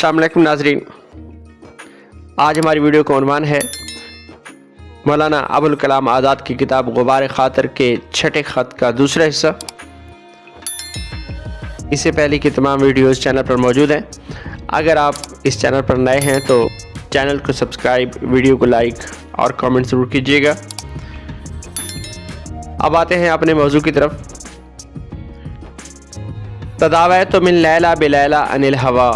अस्सलाम वालेकुम नाज़रीन, आज हमारी वीडियो का उन्वान है मौलाना अबुल कलाम आज़ाद की किताब गुबार खातर के छठे ख़त का दूसरा हिस्सा। इससे पहले की तमाम वीडियोस चैनल पर मौजूद हैं। अगर आप इस चैनल पर नए हैं तो चैनल को सब्सक्राइब, वीडियो को लाइक और कमेंट ज़रूर कीजिएगा। अब आते हैं अपने मौजू की तरफ। तदावैतु मिन लैला बिलैला अनिल हवा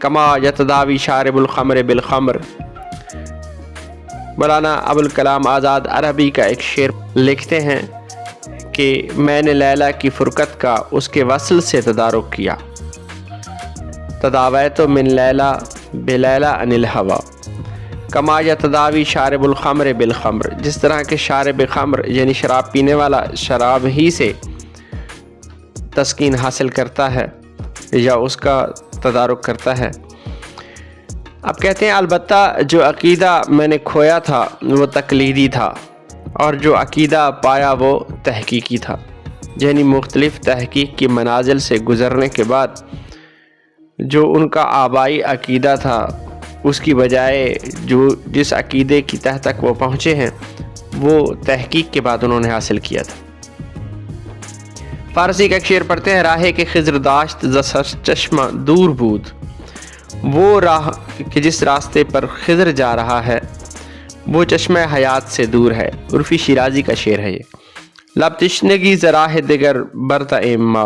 कमा यतदावी शारिबुल खमर बिल खमर। मौलाना अबुल कलाम आज़ाद अरबी का एक शेर लिखते हैं कि मैंने लैला की फ़ुरक़त का उसके वसल से तदारुक किया। तदावैतु मिन लैला बिलैला अनिल हवा कमा यतदावी शारिबुल खमर बिल खमर। जिस तरह के शारिब खमर यानी शराब पीने वाला शराब ही से तस्कीन हासिल करता है या उसका तदारुक करता है। अब कहते हैं अलबत्ता जो अकीदा मैंने खोया था वो तकलीदी था और जो अकीदा पाया वो तहकीकी था। यानी मुख्तलिफ़ तहकीक की मनाजिल से गुज़रने के बाद जो उनका आबाई अकीदा था उसकी बजाय जो जिस अकीदे की तह तक वो पहुँचे हैं वो तहकीक के बाद उन्होंने हासिल किया था। फ़ारसी का एक शेर पढ़ते हैं, राहे के खिज़र दाश्त ज़स चश्मा दूर बूद। वो राह कि जिस रास्ते पर खिज़र जा रहा है वो चश्मा हयात से दूर है। उर्फ़ी शिराजी का शेर है ये। लब तिश्नगी ज़राह दिगर बरता एम्मा,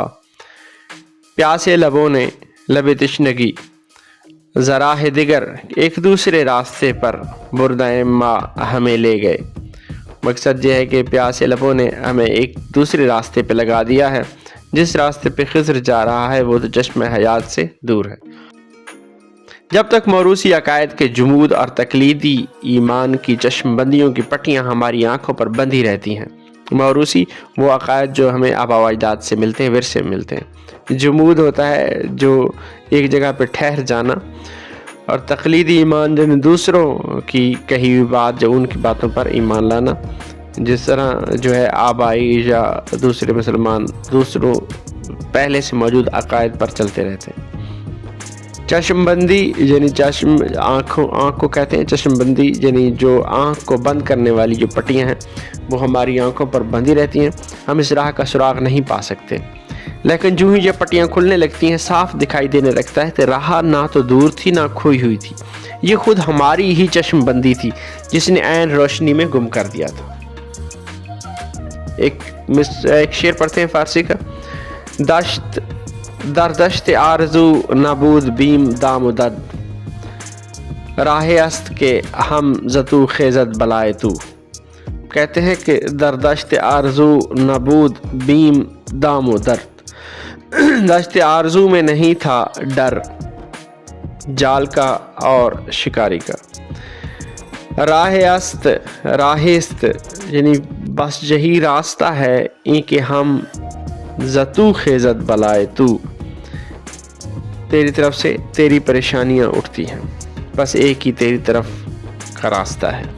प्यासे लबों ने लब तिश्नगी ज़राह दिगर एक दूसरे रास्ते पर बुरदा एम्मा हमें ले गए। मकसद ये है कि प्यासे लबों ने हमें एक दूसरे रास्ते पे लगा दिया है। जिस रास्ते पे खिज़र जा रहा है वो तो चश्मे हयात से दूर है। जब तक मौरूसी अकायद के जुमूद और तकलीदी ईमान की चश्मबंदियों की पट्टियाँ हमारी आँखों पर बंधी रहती हैं। मौरूसी वो अकायद जो हमें आबा व अजदाद से मिलते हैं, विरसे मिलते हैं। जुमूद होता है जो एक जगह पर ठहर जाना, और तकलीदी ईमान जो दूसरों की कही हुई बात, जो उनकी बातों पर ईमान लाना। जिस तरह जो है आबाई या दूसरे मुसलमान दूसरों पहले से मौजूद अकायद पर चलते रहते हैं। चश्मबंदी यानी आँख को कहते हैं चश्मबंदी, यानी जो आँख को बंद करने वाली जो पट्टियाँ हैं वो हमारी आँखों पर बंधी रहती हैं। हम इस राह का सुराग नहीं पा सकते, लेकिन जो ही ये पट्टियाँ खुलने लगती हैं साफ दिखाई देने लगता है कि राह ना तो दूर थी ना खोई हुई थी। ये खुद हमारी ही चश्मबंदी थी जिसने ऐन रोशनी में गुम कर दिया था। एक शेर पढ़ते हैं फ़ारसी का। दश्त दरदश्त आरज़ू नबूद बीम दामुदद, राह अस्त के हम जतू खेजत बलाए तू। कहते हैं कि दरदश्त आरज़ू नबूद बीम दामुदद, दश्त आरज़ू में नहीं था डर जाल का और शिकारी का। राहेस्त यानी बस यही रास्ता है कि हम जतू खेजत बलाए तू, तेरी तरफ से तेरी परेशानियां उठती हैं, बस एक ही तेरी तरफ का रास्ता है।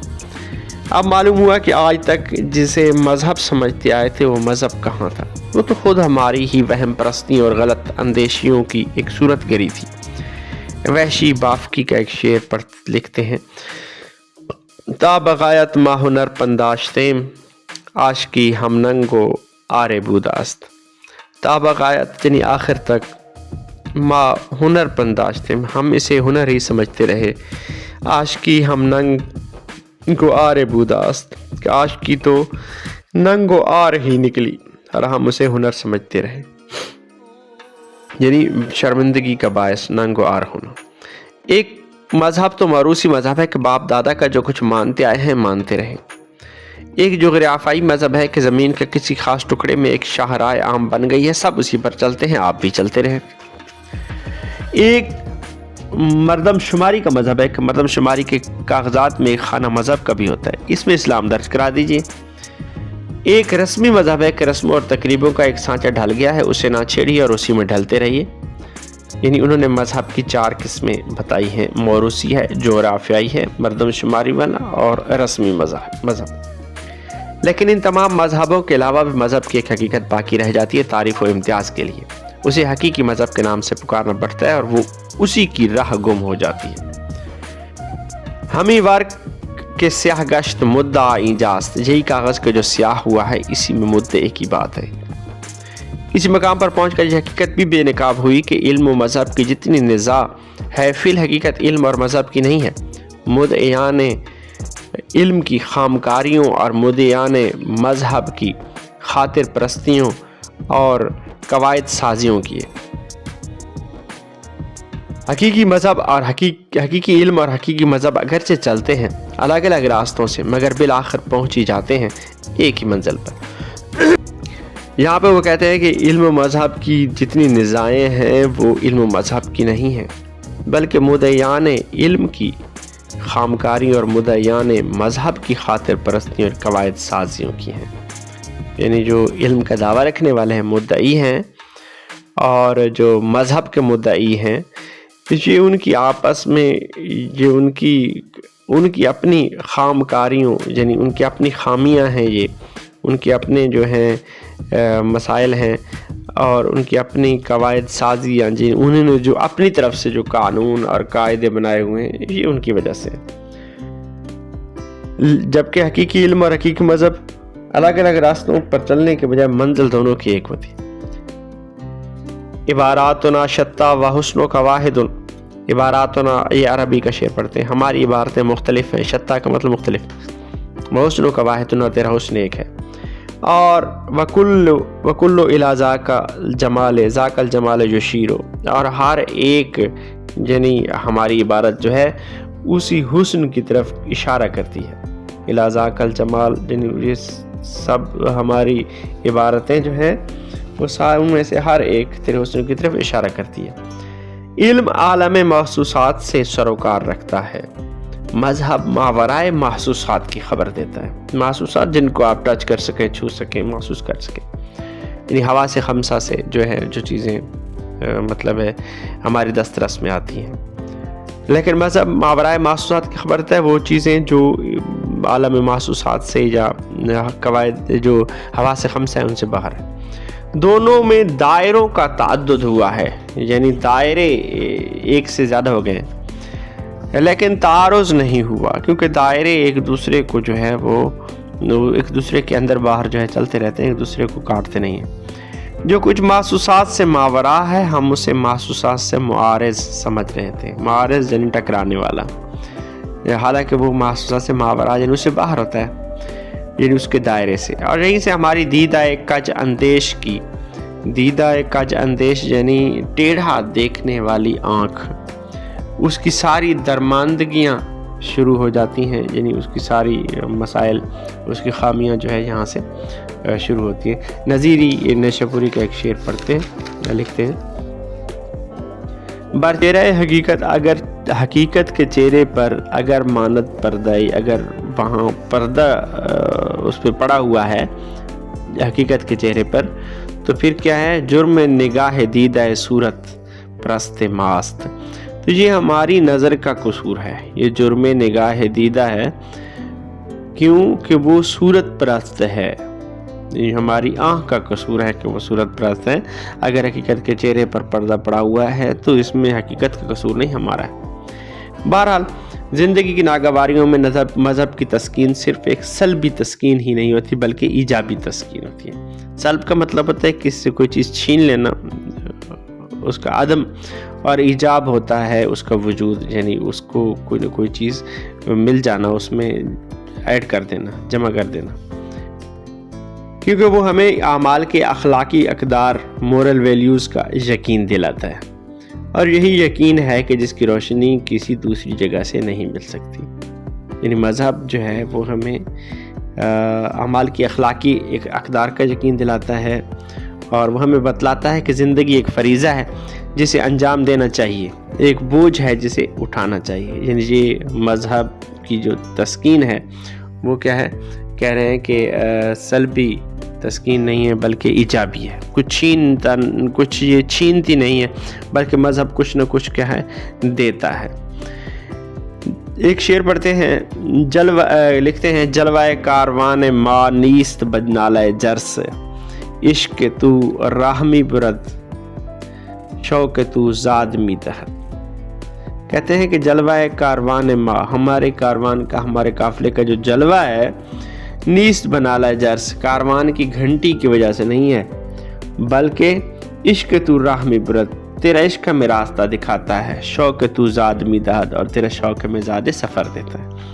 अब मालूम हुआ कि आज तक जिसे मज़हब समझते आए थे वो मज़हब कहाँ था। वो तो खुद हमारी ही वहम परस्ती और गलत अंदेशियों की एक सूरत गरी थी। वहशी बाफ़की का एक शेर पर लिखते हैं, ता बगायत मा हुनर पंदाश्तेम आशकी हम नंगो आरे बूदास्त। ता बगायत यानी आखिर तक, मा हुनर पंदाश्तेम हम इसे हुनर ही समझते रहे, आशकी हम नंगो आरे बूदास्त कि आशकी तो नंगो आर ही निकली और हम उसे हुनर समझते रहे। यानी शर्मिंदगी का बायस नंगो आर होना। एक मज़हब तो मौरूसी मज़हब है कि बाप दादा का जो कुछ मानते आए हैं मानते रहे। एक जोग्राफाई मज़हब है कि ज़मीन के किसी ख़ास टुकड़े में एक शाहराह आम बन गई है, सब उसी पर चलते हैं, आप भी चलते रहें। एक मरदमशुमारी का मज़हब है कि मरदमशुमारी के कागज़ात में एक खाना मज़हब का भी होता है, इसमें इस्लाम दर्ज करा दीजिए। एक रस्मी मज़हब है कि रस्मों और तकरीबों का एक सांचा ढल गया है, उसे ना छेड़िए और उसी में ढलते रहिए। यानी उन्होंने मज़हब की 4 किस्में बताई हैं। मौरूसी है, जोग्राफियाई है, मरदमशुमारी वाला और रस्मी मज़हब। लेकिन इन तमाम मज़हबों के अलावा भी मज़हब की एक हकीकत बाकी रह जाती है तारीफ़ व इम्तियाज़ के लिए। उसे हकीकी मज़हब के नाम से पुकारना पड़ता है और वो उसी की राह गुम हो जाती है। हमीवार के स्याह गश्त मुद्दा इजाज़त, यही कागज़ का जो स्याह हुआ है इसी में मुद्दे की बात है। इस मकाम पर पहुँचकर यह हकीकत भी बेनकाब हुई कि इल्म व मज़हब की जितनी निज़ा है फिल हकीकत इल्म और मज़हब की नहीं है, मुद्दयान इल्म की खामकारियों और मुद्दयान मज़हब की खातिर परस्तियों और कवायद साजियों की है। हकीकी मज़हब और हकीकी इल्म और हकीकी मज़हब अगरचे चलते हैं अलग अलग रास्तों से, मगर बिल आखिर पहुँच ही जाते हैं एक ही मंजिल पर। यहाँ पे वो कहते हैं कि इल्म मज़हब की जितनी निज़ाएँ हैं वो इल्म मज़हब की नहीं हैं, बल्कि मुद्दयान इल्म की खामकारी और मुद्दयान मज़हब की खातिर परस्तियों और कवायद साजियों की हैं। यानी जो इल्म का दावा रखने वाले हैं मुद्दई हैं और जो मज़हब के मुद्दई हैं, ये उनकी आपस में ये उनकी अपनी खामकारियों यानी उनकी अपनी खामियां हैं, ये उनके अपने जो हैं मसाइल हैं और उनकी अपनी कवायद साजियाँ जी उन्होंने जो अपनी तरफ से जो कानून और कायदे बनाए हुए हैं ये उनकी वजह से। जबकि हकीकी इल्म और हकीकी मज़हब अलग अलग रास्तों पर चलने के बजाय मंजिल दोनों की एक होती। इबारातना शत्ता व हुस्नो का वाहिदुन, इबारातना ये अरबी का शेर पढ़ते हैं, हमारी इबारतें मुख्तलिफ हैं, शत्ता का मतलब मुख्तलिफ, व हुस्नो का वाहिदुन और तेरा हुस्न एक है, और वकुल्लो इला ज़ाकल जमाल जो शीरो, और हर एक यानी हमारी इबारत जो है उसी हुस्न की तरफ इशारा करती है। इला ज़ाकल जमाल यानी ये सब हमारी इबारतें जो हैं वो उनमें से हर एक तेरे हुस्न की तरफ इशारा करती है। इल्म आलम महसूसात से सरोकार रखता है, मज़हब मावराए महसूसात की खबर देता है। महसूसात जिनको आप टच कर सकें, छू सकें, महसूस कर सकें, यानी हवा से खमसा से जो है जो चीज़ें मतलब है हमारी दस्तरस में आती हैं। लेकिन मज़हब मावराए महसूसात की खबर देता है वो चीज़ें जो आलम महसूसात से या कवायद जो हवा से खमसा है उनसे बाहर है। दोनों में दायरों का ताद्दुद हुआ है, यानी दायरे एक से ज़्यादा हो गए, लेकिन तारुज़ नहीं हुआ, क्योंकि दायरे एक दूसरे को जो है वो एक दूसरे के अंदर बाहर जो है चलते रहते हैं, एक दूसरे को काटते नहीं हैं। जो कुछ महसूसात से मावरा है हम उसे महसूसात से मुआरिज़ समझ रहे थे। मुआरिज़ यानी टकराने वाला, हालांकि वो महसूसात से मावरा यानी उससे बाहर होता है, यानी उसके दायरे से। और यहीं से हमारी दीदा कज अंदेश यानी टेढ़ा देखने वाली आँख, उसकी सारी दरमानदगियाँ शुरू हो जाती हैं, यानी उसकी सारी मसाइल, उसकी खामियां जो है यहाँ से शुरू होती हैं। नज़ीरी नेशपुरी का एक शेर पढ़ते हैं, लिखते हैं, बरचेरा हकीकत अगर हकीकत के चेहरे पर अगर मानत पर्दाई, अगर वहाँ पर्दा उस पर पड़ा हुआ है हकीकत के चेहरे पर, तो फिर क्या है, जुर्म निगाह दीदा सूरत प्रस्त मास्त। तो ये हमारी नज़र का कसूर है, ये जुर्म निगाह दीदा है, क्योंकि वो सूरत परस्त है। ये हमारी आँख का कसूर है कि वो सूरत परस्त है। अगर हकीकत के चेहरे पर पर्दा पड़ा हुआ है तो इसमें हकीकत का कसूर नहीं हमारा है। बहरहाल ज़िंदगी की नागवारियों में मज़हब की तस्कीन सिर्फ एक सल्बी तस्कीन ही नहीं होती बल्कि ईजाबी तस्कीन होती है। सल्ब का मतलब होता है किसी से कोई चीज़ छीन लेना, उसका आदम, और ईजाब होता है उसका वजूद, यानी उसको कोई ना कोई चीज़ मिल जाना, उसमें ऐड कर देना, जमा कर देना, क्योंकि वो हमें आमाल के अखलाकी अक़दार, मोरल वैल्यूज़ का यकीन दिलाता है। और यही यकीन है कि जिसकी रोशनी किसी दूसरी जगह से नहीं मिल सकती। यानी मज़हब जो है वो हमें आमाल की अखलाकी एक अक़दार का यकीन दिलाता है, और वह हमें बतलाता है कि ज़िंदगी एक फ़रीज़ा है जिसे अंजाम देना चाहिए, एक बोझ है जिसे उठाना चाहिए। यानी ये मज़हब की जो तस्कीन है वो क्या है, कह रहे हैं कि सल्बी तस्कीन नहीं है बल्कि ईजाबी है, कुछ ये छीनती नहीं है बल्कि मज़हब कुछ न कुछ क्या है देता है। एक शेर पढ़ते हैं, लिखते हैं, जलवाए कारवान मा नीस्त बदनाले जर्स, इश्क तू राहमी बुरद शौकतु ज़ाद मी दहद। कहते हैं कि जलवाए कारवान मा, हमारे कारवान का, हमारे काफिले का जो जलवा है, नीस्त बना ला जर्स, कारवान की घंटी की वजह से नहीं है, बल्कि इश्क तू राह में ब्रत, तेरा इश्क में रास्ता दिखाता है, शौक तू ज़ाद मी दहद, और तेरा शौक में ज़्यादा सफ़र देता है।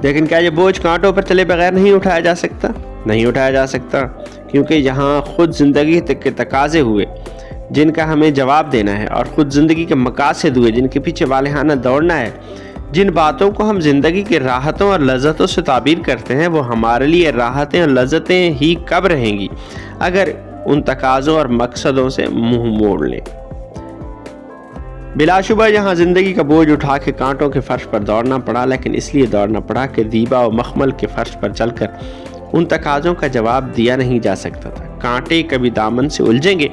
लेकिन क्या ये बोझ कांटों पर चले बगैर नहीं उठाया जा सकता? नहीं उठाया जा सकता, क्योंकि यहाँ खुद ज़िंदगी के तकाजे हुए जिनका हमें जवाब देना है, और ख़ुद ज़िंदगी के मकासद हुए जिनके पीछे वालिहाना दौड़ना है। जिन बातों को हम ज़िंदगी की राहतों और लज़्ज़तों से ताबीर करते हैं, वो हमारे लिए राहतें और लज़्ज़तें ही कब रहेंगी अगर उन तकाज़ों और मकसदों से मुंह मोड़ लें। बिलाशुबा यहाँ ज़िंदगी का बोझ उठा के कांटों के फर्श पर दौड़ना पड़ा, लेकिन इसलिए दौड़ना पड़ा कि दीबा और मखमल के फर्श पर चलकर उन तकाज़ों का जवाब दिया नहीं जा सकता था। कांटे कभी दामन से उलझेंगे,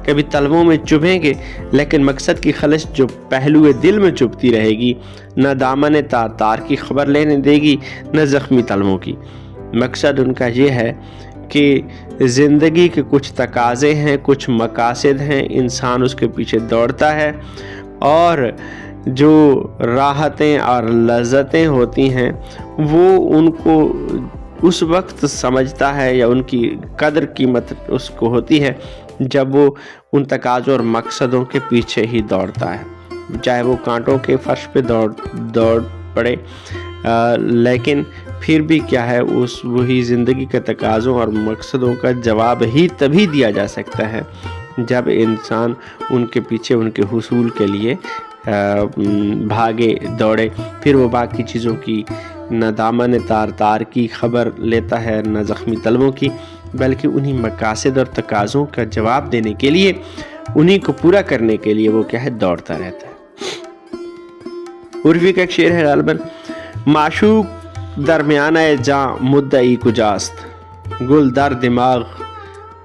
कभी तलवों में चुभेंगे, लेकिन मकसद की खलश जो पहलुए दिल में चुभती रहेगी, न दामन तार तार की खबर लेने देगी, न ज़ख्मी तलवों की। मकसद उनका ये है कि ज़िंदगी के कुछ तकाज़े हैं, कुछ मकासद हैं, इंसान उसके पीछे दौड़ता है, और जो राहतें और लज़्ज़तें होती हैं वो उनको उस वक्त समझता है, या उनकी कदर कीमत उसको होती है जब वो उन तकाज़ों और मकसदों के पीछे ही दौड़ता है, चाहे वो कांटों के फर्श पे दौड़ पड़े। लेकिन फिर भी क्या है, उस वही ज़िंदगी के तकाज़ों और मकसदों का जवाब ही तभी दिया जा सकता है जब इंसान उनके पीछे उनके हुसूल के लिए भागे दौड़े। फिर वो बाकी चीज़ों की न दामन तार तार की खबर लेता है, न ज़ख्मी तलवों की, बल्कि उन्हीं मकासद और तकाज़ों का जवाब देने के लिए, उन्हीं को पूरा करने के लिए वो क्या है, दौड़ता रहता है। उर्वी का एक शेर है गालिबन, माशूक दरमियाना जां मुद्दई कुजास्त, गुल दर दिमाग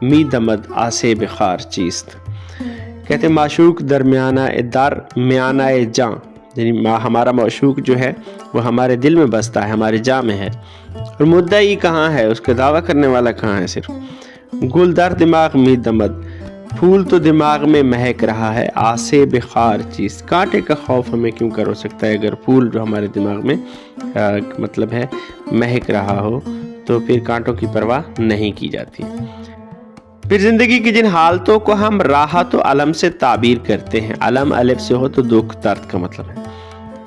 मी दमद आसे बिखार चीस्त। कहते माशूक दरमियाना जां, यानी हमारा माशूक जो है वो हमारे दिल में बसता है, हमारे जां में है, और मुद्दई कहाँ है, उसका दावा करने वाला कहाँ है। सिर्फ गुल दर दिमाग मी दमद, फूल तो दिमाग में महक रहा है, आसे बेखार चीज़, कांटे का खौफ हमें क्यों कर हो सकता है अगर फूल जो हमारे दिमाग में मतलब है महक रहा हो, तो फिर कांटों की परवाह नहीं की जाती। फिर ज़िंदगी की जिन हालतों को हम राहत व अलम से ताबीर करते हैं, अलम अलिफ से हो तो दुख दर्द का मतलब है,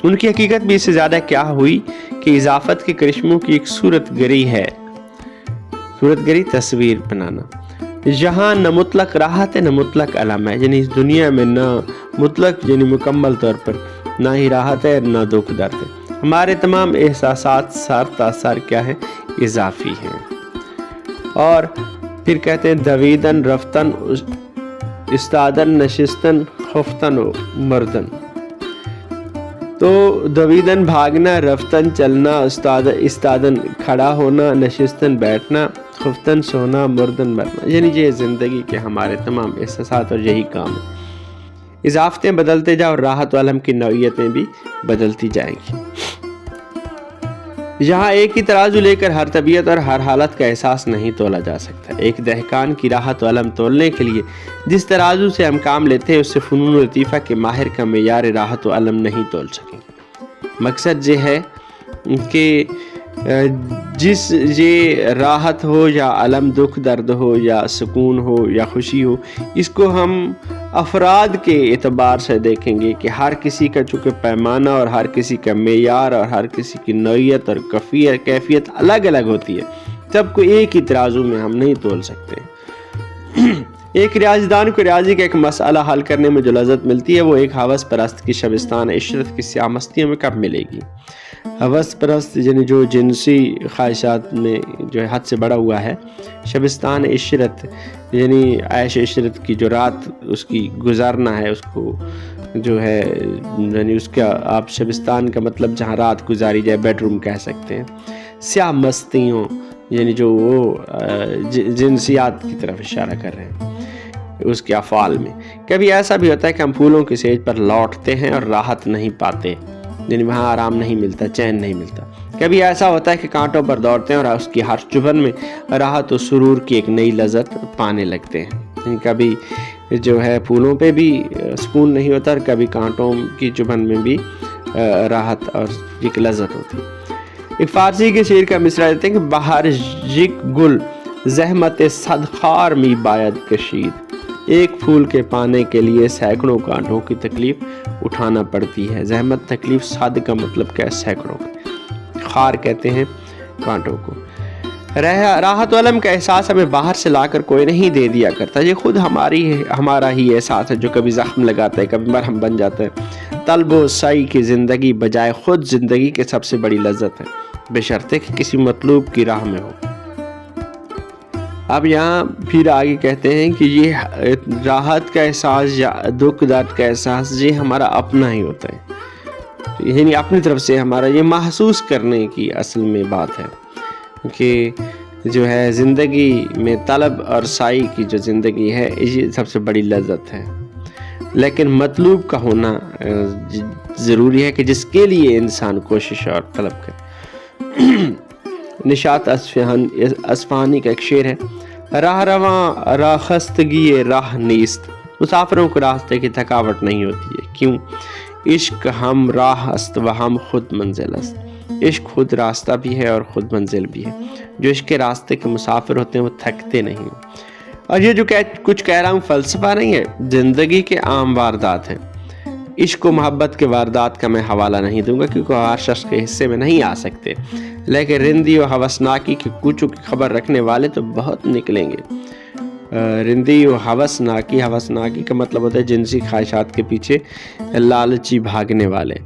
उनकी हकीकत भी इससे ज़्यादा क्या हुई कि इजाफत के करिश्मों की एक सूरत गरी है। सूरत गरी तस्वीर बनाना, जहाँ न मुतलक राहत है न मुतलक अलम है, यानी इस दुनिया में न मुतलक यानी मुकम्मल तौर पर ना ही राहत है न दुख दर्द है। हमारे तमाम एहसासात सार तासार क्या है, इजाफी हैं। और फिर कहते हैं दवीदन रफ्तन इस्तादन नशिस्तन खफ्तन मर्दन। तो दवीदन भागना, रफ्तन चलना, इस्तादन खड़ा होना, नशिस्तन बैठना, खफ्तन सोना, मर्दन मरना, यानी ये ज़िंदगी के हमारे तमाम एहसासात और यही काम है। इजाफतें बदलते जाओ, राहत वालम की नौइयतें भी बदलती जाएंगी। यहाँ एक ही तराजू लेकर हर तबीयत और हर हालत का एहसास नहीं तोला जा सकता। एक दहकान की राहत अलम तोलने के लिए जिस तराजू से हम काम लेते हैं, उससे फ़नून लतीफ़ा के माहिर का मेयार राहत अलम नहीं तोल सकेंगे। मकसद ये है कि जिस ये राहत हो या अलम, दुख दर्द हो या सुकून हो या खुशी हो, इसको हम अफराद के एतबार से देखेंगे कि हर किसी का चूँकि पैमाना और हर किसी का मेयार और हर किसी की नौइयत और कैफियत अलग अलग होती है। सबको एक ही तराजू में हम नहीं तोल सकते। एक रियाजदान को रियाजी का एक मसला हल करने में जो लज़्ज़त मिलती है, वो एक हवस परस्त की शबिस्तान इशरत की स्याह मस्तियों में कब मिलेगी। हवस परस्त यानी जो जिनसी ख्वाहिशात में जो है हद से बढ़ा हुआ है, शबिस्तान इशरत यानी ऐश इशरत की जो रात उसकी गुजारना है, उसको जो है यानी उसका आप शबिस्तान का मतलब जहाँ रात गुजारी जाए बेडरूम कह सकते हैं। स्याह मस्तियों यानी जो वो जिनसियात की तरफ इशारा कर रहे हैं उसके अफ़ाल में। कभी ऐसा भी होता है कि हम फूलों की सेज पर लौटते हैं और राहत नहीं पाते, यानी वहाँ आराम नहीं मिलता, चैन नहीं मिलता। कभी ऐसा होता है कि कांटों पर दौड़ते हैं और उसकी हर चुभन में राहत और सुरूर की एक नई लज़्ज़त पाने लगते हैं। कभी जो है फूलों पे भी सुकून नहीं होता और कभी कांटों की चुभन में भी राहत और एक लज्जत होती। एक फ़ारसी के शेर का मिसरा देते हैं कि बाहर जिक गुल ज़हमत सदखार मी बायद कशीद। एक फूल के पाने के लिए सैकड़ों कांटों की तकलीफ़ उठाना पड़ती है। ज़हमत तकलीफ़, सद का मतलब क्या है? सैकड़ों, खार कहते हैं कांटों को। राहत अलम का एहसास हमें बाहर से लाकर कोई नहीं दे दिया करता, ये खुद हमारा ही एहसास है जो कभी ज़ख्म लगाता है, कभी मरहम बन जाता है। तलब सई की ज़िंदगी बजाय खुद ज़िंदगी के सबसे बड़ी लज्जत है, बशर्ते कि किसी मतलूब की राह में हो। अब यहाँ फिर आगे कहते हैं कि ये राहत का एहसास या दुख दर्द का एहसास ये हमारा अपना ही होता है, यानी अपनी तरफ से हमारा ये महसूस करने की असल में बात है कि जो है ज़िंदगी में तलब और साई की जो ज़िंदगी है ये सबसे बड़ी लज्जत है। लेकिन मतलूब का होना ज़रूरी है कि जिसके लिए इंसान कोशिश और तलब करे। निशात असफ़हानी का एक शेर है, राह रवां राखस्तगी राह नीस्त। मुसाफिरों को रास्ते की थकावट नहीं होती है, क्यों? इश्क हम राह अस्त व हम खुद मंजिल अस्त। इश्क खुद रास्ता भी है और ख़ुद मंजिल भी है। जो इश्क के रास्ते के मुसाफिर होते हैं वो थकते नहीं। और ये जो कुछ कह रहा हूँ फ़लसफ़ा नहीं है, ज़िंदगी के आम वारदात हैं। इश्क व मोहब्बत के वारदात का मैं हवाला नहीं दूंगा क्योंकि हर शख्स के हिस्से में नहीं आ सकते, लेकिन रिंदी और हवसनाकी की कूचों की खबर रखने वाले तो बहुत निकलेंगे। रिंदी और हवसनाकी का मतलब होता है जिनसी ख्वाहिशात के पीछे लालची भागने वाले।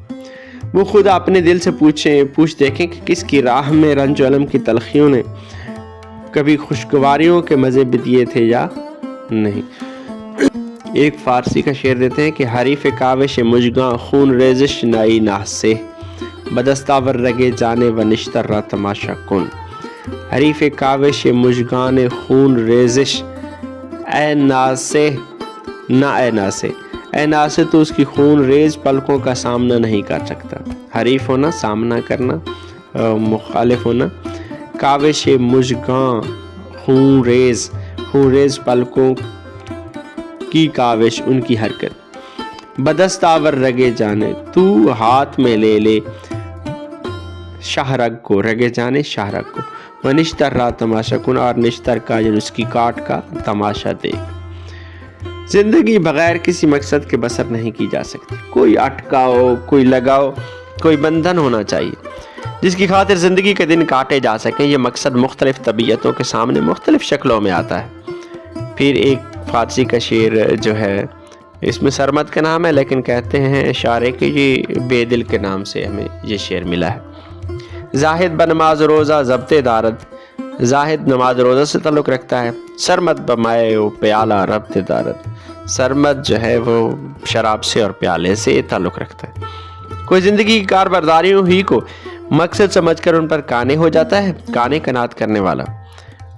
वो खुद अपने दिल से पूछ देखें कि किसकी राह में रंज अलम की तलखियों ने कभी खुशगवारियों के मज़े भी दिए थे या नहीं। एक फ़ारसी का शेर देते हैं कि हरीफ़ काविश मुजगां खून रेजिश नाई नासे बदस्तावर रगे जाने व निश्तर रा तमाशा कुन। हरीफ़ काविश मुजगान खून रेजिश ए नासे ना ए नासे, ए नासे तो उसकी खून रेज पलकों का सामना नहीं कर सकता। हरीफ होना सामना करना, मुखालिफ होना। काविश मुजगां खून रेज पलकों की काविश उनकी हरकत। बदस्तावर रगे जाने तू हाथ में ले ले शाहरग को, रगे जाने शाहरग को। व निश्तर रा तमाशा कुन, और निश्तर का यानी उसकी काट का तमाशा देख। जिंदगी बगैर किसी मकसद के बसर नहीं की जा सकती। कोई अटकाओ, कोई लगाओ, कोई बंधन होना चाहिए जिसकी खातिर ज़िंदगी के दिन काटे जा सकें। ये मकसद मुख्तलिफ तबीयतों के सामने मुख्तलिफ शक्लों में आता है। फिर एक फ़ारसी का शेर जो है, इसमें सरमद का नाम है लेकिन कहते हैं इशारे कि ये बेदिल के नाम से हमें ये शेर मिला है। जाहिद बनमाज रोज़ा ज़ब्ते दारद, जाहिद नमाज रोज़ा से ताल्लुक़ रखता है। सरमद बमाए वो प्याला रब्ते दारद, सरमद जो है वो शराब से और प्याले से ताल्लुक़ रखता है। कोई ज़िंदगी की कारबरदारियों ही को मकसद समझकर उन पर काने हो जाता है, काने कनात करने वाला,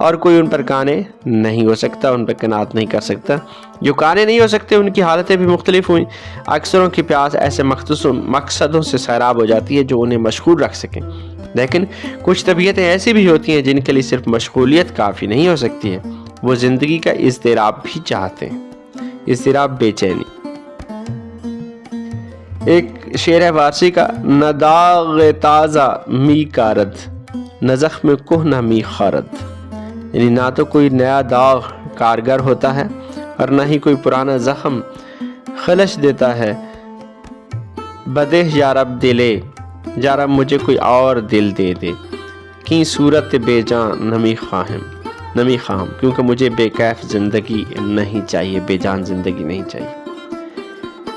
और कोई उन पर काने नहीं हो सकता, उन पर कनात नहीं कर सकता। जो काने नहीं हो सकते उनकी हालतें भी मुख्तलिफ हुई। अक्सरों की प्यास ऐसे मकसदों से सैराब हो जाती है जो उन्हें मशगूल रख सकें, लेकिन कुछ तबीयतें ऐसी भी होती हैं जिनके लिए सिर्फ मशगूलियत काफ़ी नहीं हो सकती है। वो ज़िंदगी का इज़्तिराब भी चाहते हैं, इज़्तिराब, बेचैनी। एक शेर है फारसी का, न दाग ताज़ा मी कारद, न ज़ख्म कुह न मी खारद। यानी ना तो कोई नया दाग कारगर होता है और ना ही कोई पुराना ज़ख्म खलश देता है। बदेह यारब दिले, यारब मुझे कोई और दिल दे दे। की सूरत बेजान नमी खाम, क्योंकि मुझे बेकैफ ज़िंदगी नहीं चाहिए, बेजान ज़िंदगी नहीं चाहिए।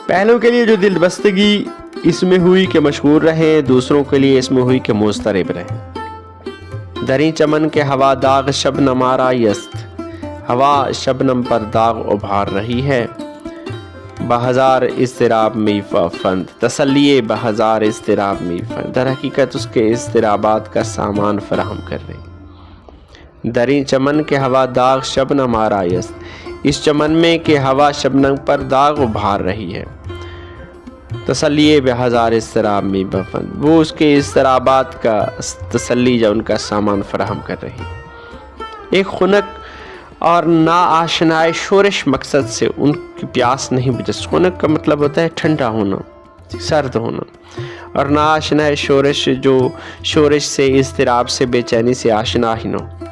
पहलों के लिए जो दिलबस्तगी इसमें हुई कि मशहूर रहे, दूसरों के लिए इसमें हुई कि मुस्तरिब रहे। दरी चमन के हवा दाग शबनम आरा यस्त, हवा शबनम पर दाग उभार रही है। बहज़ार इज़्तिराब में फंद, तसल्लिए बहज़ार इज़्तिराब में फंद, दर हकीकत उसके इज़्तिराबात का सामान फराहम कर रही। दरी चमन के हवा दाग शबनम आरा यस्त, इस चमन में कि हवा शबनम पर दाग उभार रही है। तसल्लिए बहज़ार इज़्तिराब में बफंद, वो उसके इज़्तिराबात का तसल्ली या उनका सामान फराहम कर रही। एक खुनक اور نا آشنائے شورش مقصد سے ان کی پیاس نہیں بجھے. سکونت کا مطلب ہوتا ہے ٹھنڈا ہونا، سرد ہونا، اور نا آشنائے شورش جو شورش سے، اضطراب سے، بے چینی سے آشنا ہی نہ ہو.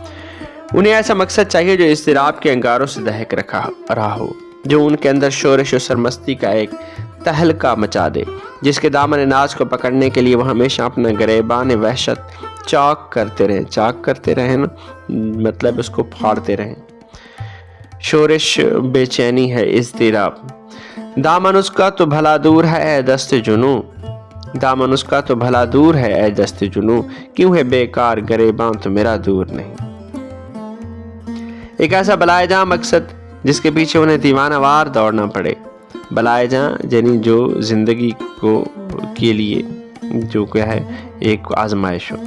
انہیں ایسا مقصد چاہیے جو اضطراب کے انگاروں سے دہک رہا ہو، جو ان کے اندر شورش و سرمستی کا ایک تہلکہ مچا دے، جس کے دامن ناز کو پکڑنے کے لیے وہ ہمیشہ اپنا گریبان وحشت چاک کرتے رہیں نا، مطلب اس کو پھاڑتے رہیں. شورش بے چینی ہے، اضطراب. دامن اس کا تو بھلا دور ہے اے دست جنوں، دامن اس کا تو بھلا دور ہے اے دست جنوں، کیوں ہے بیکار گریباں تو میرا دور نہیں. ایک ایسا بلائے جاں مقصد جس کے پیچھے انہیں دیوانہ وار دوڑنا پڑے. بلائے جاں یعنی جو زندگی کے لیے جو کیا ہے ایک آزمائش ہو،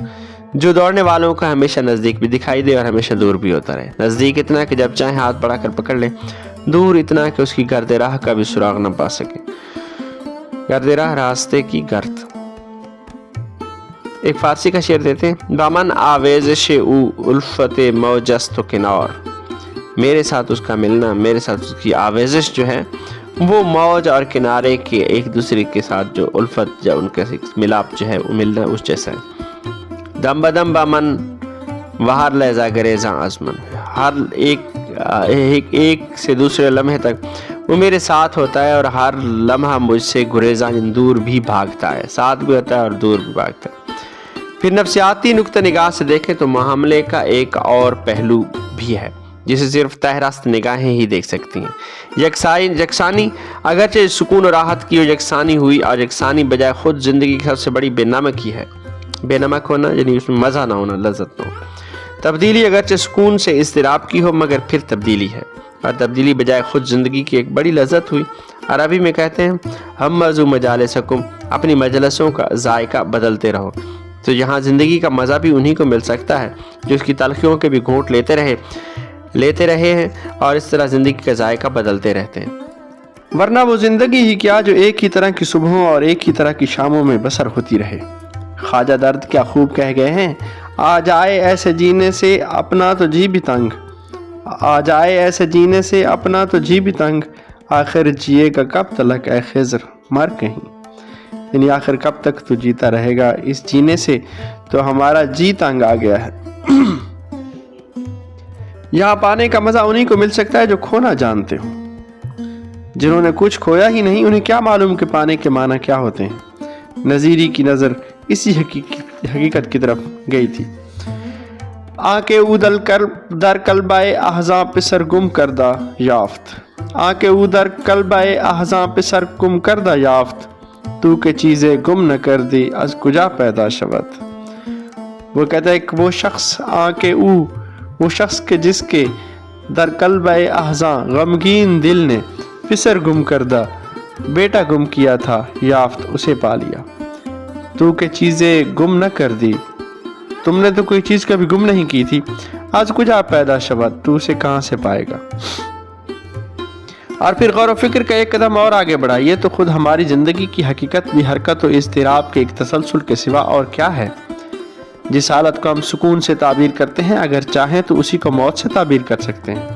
جو دوڑنے والوں کو ہمیشہ نزدیک بھی دکھائی دے اور ہمیشہ دور بھی ہوتا رہے. نزدیک اتنا کہ جب چاہے ہاتھ بڑھا کر پکڑ لے، دور اتنا کہ اس کی گرد راہ کا بھی سراغ نہ پا سکے. گرد راہ راستے کی گرد. ایک فارسی کا شعر دیتے ہیں: دامن آویزش او الفت موجست و کنار. میرے ساتھ اس کا ملنا، میرے ساتھ اس کی آویزش جو ہے وہ موج اور کنارے کے ایک دوسرے کے ساتھ جو الفت یا ان کا ملاپ جو ہے وہ ملنا اس جیسا ہے. دم بدم بامن وہر لیزا گریزاں آزمن. ہر ایک سے دوسرے لمحے تک وہ میرے ساتھ ہوتا ہے اور ہر لمحہ مجھ سے گریزاں دور بھی بھاگتا ہے، ساتھ بھی ہوتا ہے اور دور بھی بھاگتا ہے. پھر نفسیاتی نقطہ نگاہ سے دیکھیں تو معاملے کا ایک اور پہلو بھی ہے جسے صرف تہ راست نگاہیں ہی دیکھ سکتی ہیں. یکسانی اگرچہ سکون و راحت کی یکسانی ہوئی، اور یکسانی بجائے خود زندگی کی سب سے بڑی بے نمکی ہے. بے نمک ہونا یعنی اس میں مزہ نہ ہونا، لذت نہ ہو. تبدیلی اگرچہ سکون سے اضطراب کی ہو مگر پھر تبدیلی ہے، اور تبدیلی بجائے خود زندگی کی ایک بڑی لذت ہوئی. عربی میں کہتے ہیں ہم مزو مجالسکم، اپنی مجلسوں کا ذائقہ بدلتے رہو. تو یہاں زندگی کا مزہ بھی انہی کو مل سکتا ہے جو اس کی تلخیوں کے بھی گھونٹ لیتے رہے ہیں اور اس طرح زندگی کا ذائقہ بدلتے رہتے ہیں. ورنہ وہ زندگی ہی کیا جو ایک ہی طرح کی صبحوں اور ایک ہی طرح کی شاموں میں بسر ہوتی رہے. خواجہ درد کیا خوب کہہ گئے ہیں: آ جائے ایسے جینے سے اپنا تو جی بھی تنگ، آ جائے ایسے جینے سے اپنا تو جی بھی تنگ، آخر جیے گا کب تلک اے خضر مر کہیں. یعنی آخر کب تک تو جیتا رہے گا اس جینے سے، تو ہمارا جی تنگ آ گیا ہے. یہاں پانے کا مزہ انہی کو مل سکتا ہے جو کھونا جانتے ہوں. جنہوں نے کچھ کھویا ہی نہیں انہیں کیا معلوم کہ پانے کے معنی کیا ہوتے ہیں. نظیری کی نظر اسی حقیقت کی طرف گئی تھی. آنکھ او در قلبائے احزاں پہ سر گم کردہ یافت، آنکھ او در قلبائے احزاں پہ سر گم کردہ یافت، تو کہ چیزیں گم نہ کر دی از کجا پیدا شود. وہ کہتا ہے کہ وہ شخص کے جس کے در قلب احزاں غمگین دل نے پسر گم کردہ بیٹا گم کیا تھا، یافت اسے پا لیا. تو کہ چیزیں گم نہ کر دی، تم نے تو کوئی چیز کبھی گم نہیں کی تھی. آج کجا پیدا شود، تو اسے کہاں سے پائے گا. اور پھر غور و فکر کا ایک قدم اور آگے بڑھا. یہ تو خود ہماری زندگی کی حقیقت بھی حرکت و اضطراب کے ایک تسلسل کے سوا اور کیا ہے. جس حالت کو ہم سکون سے تعبیر کرتے ہیں، اگر چاہیں تو اسی کو موت سے تعبیر کر سکتے ہیں.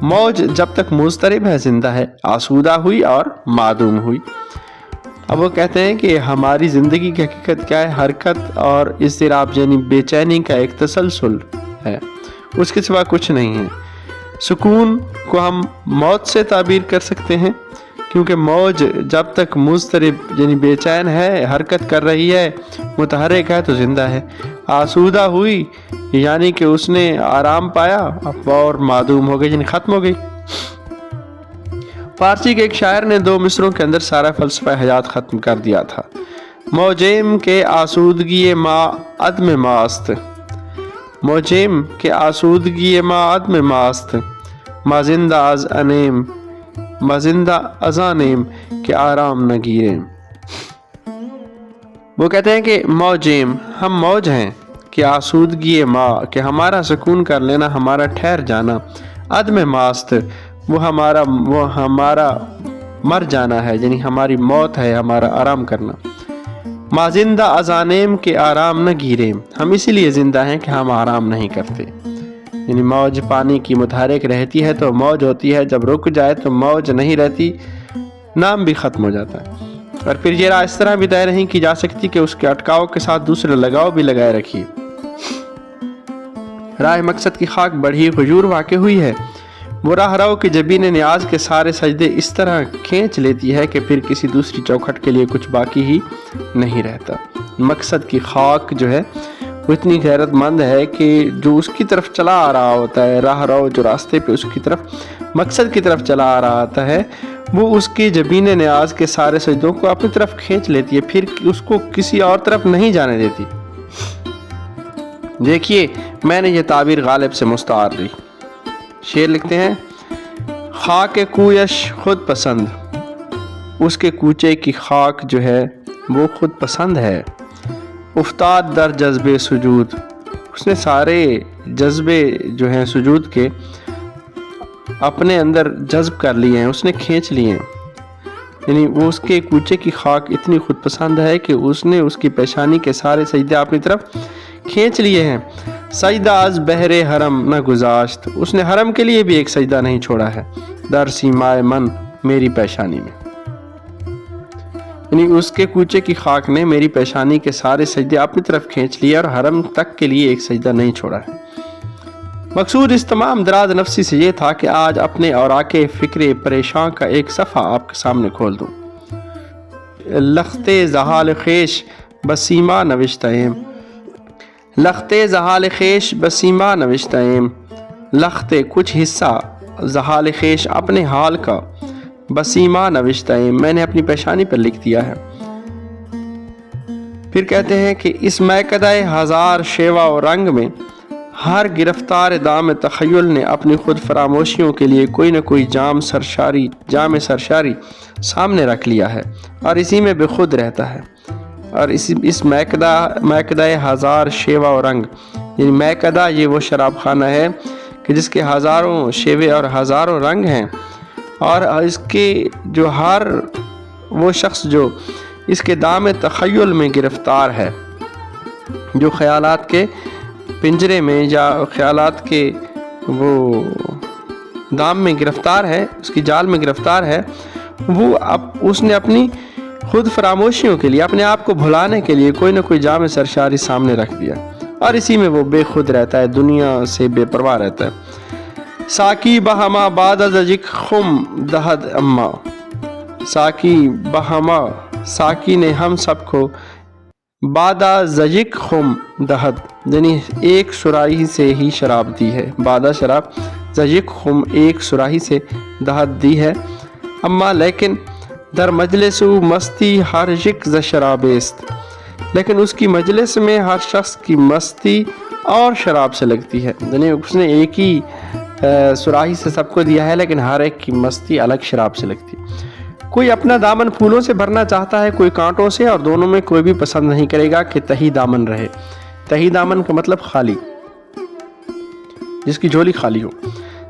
موج جب تک مضطرب ہے زندہ ہے، آسودہ ہوئی اور معدوم ہوئی. اب وہ کہتے ہیں کہ ہماری زندگی کی حقیقت کیا ہے؟ حرکت اور اضطراب یعنی بے چینی کا ایک تسلسل ہے، اس کے سوا کچھ نہیں ہے. سکون کو ہم موت سے تعبیر کر سکتے ہیں، کیونکہ موج جب تک مضطرب یعنی بے چین ہے، حرکت کر رہی ہے، متحرک ہے تو زندہ ہے. آسودہ ہوئی یعنی کہ اس نے آرام پایا، اور معدوم ہو گئی یعنی ختم ہو گئی. فارسی کے ایک شاعر نے 2 مصروں کے اندر سارا فلسفہ حیات ختم کر دیا تھا. موجیم کے آسودگی ما عدم ماست، موجیم کے آسودگی ما عدم ماست، ما زندہ از انیم، ما زندہ ازانیم کہ آرام نہ گیریم. وہ کہتے ہیں کہ موجیم، ہم موج ہیں، کہ آسودگی ما، کہ ہمارا سکون کر لینا، ہمارا ٹھہر جانا، عدم ماست، وہ ہمارا مر جانا ہے یعنی ہماری موت ہے، ہمارا آرام کرنا. ما زندہ ازانیم کے آرام نہ گیریم، ہم اسی لیے زندہ ہیں کہ ہم آرام نہیں کرتے. یعنی موج پانی کی متحرک رہتی ہے تو موج ہوتی ہے، جب رک جائے تو موج نہیں رہتی، نام بھی ختم ہو جاتا ہے۔ اور پھر یہ راہ اس طرح بھی طے نہیں کی جا سکتی کہ اس کے اٹکاؤ کے ساتھ دوسرے لگاؤ بھی لگائے رکھیے۔ راہ مقصد کی خاک بڑھی حجور واقع ہوئی ہے، وہ راہ رو کی جبین نیاز کے سارے سجدے اس طرح کھینچ لیتی ہے کہ پھر کسی دوسری چوکھٹ کے لیے کچھ باقی ہی نہیں رہتا۔ مقصد کی خاک جو ہے وہ اتنی غیرت مند ہے کہ جو اس کی طرف چلا آ رہا ہوتا ہے، راہ رو جو راستے پہ اس کی طرف مقصد کی طرف چلا آ رہا ہوتا ہے، وہ اس کی جبین نیاز کے سارے سجدوں کو اپنی طرف کھینچ لیتی ہے، پھر اس کو کسی اور طرف نہیں جانے دیتی۔ دیکھیے میں نے یہ تعبیر غالب سے مستعار لی۔ شعر لکھتے ہیں، خاک کویش خود پسند، اس کے کوچے کی خاک جو ہے وہ خود پسند ہے، افتاد در جذبے سجود، اس نے سارے جذبے جو ہیں سجود کے اپنے اندر جذب کر لیے ہیں، اس نے کھینچ لیے ہیں، یعنی وہ اس کے کوچے کی خاک اتنی خود پسند ہے کہ اس نے اس کی پیشانی کے سارے سجدے اپنی طرف کھینچ لیے ہیں۔ سجدہ از بہر حرم نہ گذاشت، اس نے حرم کے لیے بھی ایک سجدہ نہیں چھوڑا ہے، در سیمائے من میری پیشانی میں، یعنی اس کے کوچے کی خاک نے میری پیشانی کے سارے سجدے اپنی طرف کھینچ لیے اور حرم تک کے لیے ایک سجدہ نہیں چھوڑا ہے۔ مقصود اس تمام دراز نفسی سے یہ تھا کہ آج اپنے اوراق فکر پریشان کا ایک صفحہ آپ کے سامنے کھول دوں۔ لخت زحال خیش بسیما نوشتہم، لخت زحال خیش بسیما نوشتہم، لخت کچھ حصہ زحال خیش اپنے حال کا، بسیما نوشتہم میں نے اپنی پیشانی پر لکھ دیا ہے۔ پھر کہتے ہیں کہ اس میکدہ ہزار شیوا و رنگ میں ہر گرفتار دام تخیل نے اپنی خود فراموشیوں کے لیے کوئی نہ کوئی جام سرشاری سامنے رکھ لیا ہے اور اسی میں بے خود رہتا ہے۔ اور اس میکدہ ہزار شیوا و رنگ، یعنی میکدہ یہ وہ شراب خانہ ہے کہ جس کے ہزاروں شیوے اور ہزاروں رنگ ہیں، اور اس کے جو ہر وہ شخص جو اس کے دام تخیل میں گرفتار ہے، جو خیالات کے پنجرے میں یا خیالات کے وہ دام میں گرفتار ہے، اس کی جال میں گرفتار ہے، وہ اس نے اپنی خود فراموشیوں کے لیے، اپنے آپ کو بھلانے کے لیے کوئی نہ کوئی جام سرشاری سامنے رکھ دیا اور اسی میں وہ بے خود رہتا ہے، دنیا سے بے پرواہ رہتا ہے۔ ساکی بہما بعد زجک خم دہد اما، ساکی بہما، ساکی نے ہم سب کو بادہ زجک خم دہد، یعنی ایک سراہی سے ہی شراب دی ہے، بادہ شراب، زجک خم ایک سراہی سے دہد دی ہے، اما لیکن در مجلس مستی ہر یک ز شرابست، لیکن اس کی مجلس میں ہر شخص کی مستی اور شراب سے لگتی ہے، یعنی اس نے ایک ہی سراہی سے سب کو دیا ہے لیکن ہر ایک کی مستی الگ شراب سے لگتی ہے۔ کوئی اپنا دامن پھولوں سے بھرنا چاہتا ہے، کوئی کانٹوں سے، اور دونوں میں کوئی بھی پسند نہیں کرے گا کہ تہی دامن رہے۔ تہی دامن کا مطلب خالی، جس کی جھولی خالی ہو۔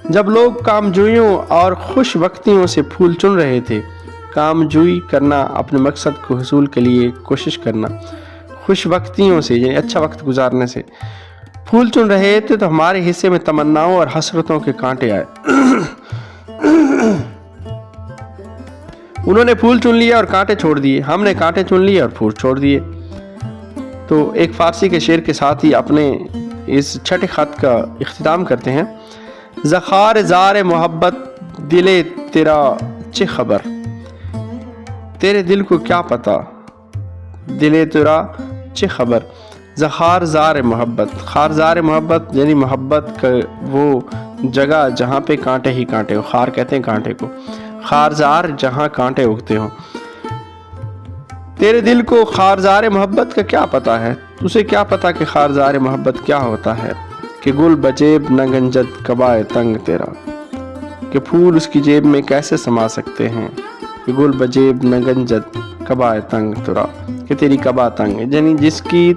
جب لوگ کامجوئیوں اور خوش وقتیوں سے پھول چن رہے تھے، کامجوئی کرنا اپنے مقصد کو حصول کے لیے کوشش کرنا، خوش وقتیوں سے یعنی اچھا وقت گزارنے سے پھول چن رہے تھے، تو ہمارے حصے میں تمناؤں اور حسرتوں کے کانٹے آئے۔ انہوں نے پھول چن لیے اور کانٹے چھوڑ دیے، ہم نے کانٹے چن لیے اور پھول چھوڑ دیے۔ تو ایک فارسی کے شعر کے ساتھ ہی اپنے اس چھٹے خط کا اختتام کرتے ہیں۔ زخار زار محبت دلے تیرا چہ خبر، تیرے دل کو کیا پتا دلے تیرا چہ خبر۔ زخار زار محبت، خار زار محبت یعنی محبت کا وہ جگہ جہاں پہ کانٹے ہی کانٹے ہو، خار کہتے ہیں کانٹے کو، خارزار جہاں کانٹے اگتے ہوں۔ تیرے دل کو خارزار محبت کا کیا پتا ہے، تجھے کیا پتا کہ خارزار محبت کیا ہوتا ہے، کہ گل بجیب نہ گنجت قبائے تنگ تیرا، کہ پھول اس کی جیب میں کیسے سما سکتے ہیں، کہ گل بجیب نہ گنجت قبائے تنگ تیرا، کہ تیری قبا تنگ ہے، یعنی جس کی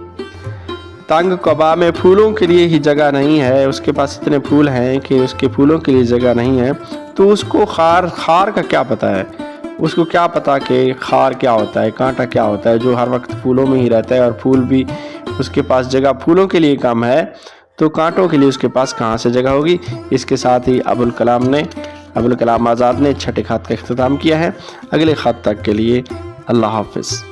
تنگ قبا میں پھولوں کے لیے ہی جگہ نہیں ہے، اس کے پاس اتنے پھول ہیں کہ اس کے پھولوں کے لیے جگہ نہیں ہے، تو اس کو خار کا کیا پتا ہے، اس کو کیا پتا کہ خار کیا ہوتا ہے، کانٹا کیا ہوتا ہے، جو ہر وقت پھولوں میں ہی رہتا ہے اور پھول بھی اس کے پاس جگہ پھولوں کے لیے کم ہے، تو کانٹوں کے لیے اس کے پاس کہاں سے جگہ ہوگی۔ اس کے ساتھ ہی ابوالکلام آزاد نے چھٹے خط کا اختتام کیا ہے۔ اگلے خط تک کے لیے اللہ حافظ۔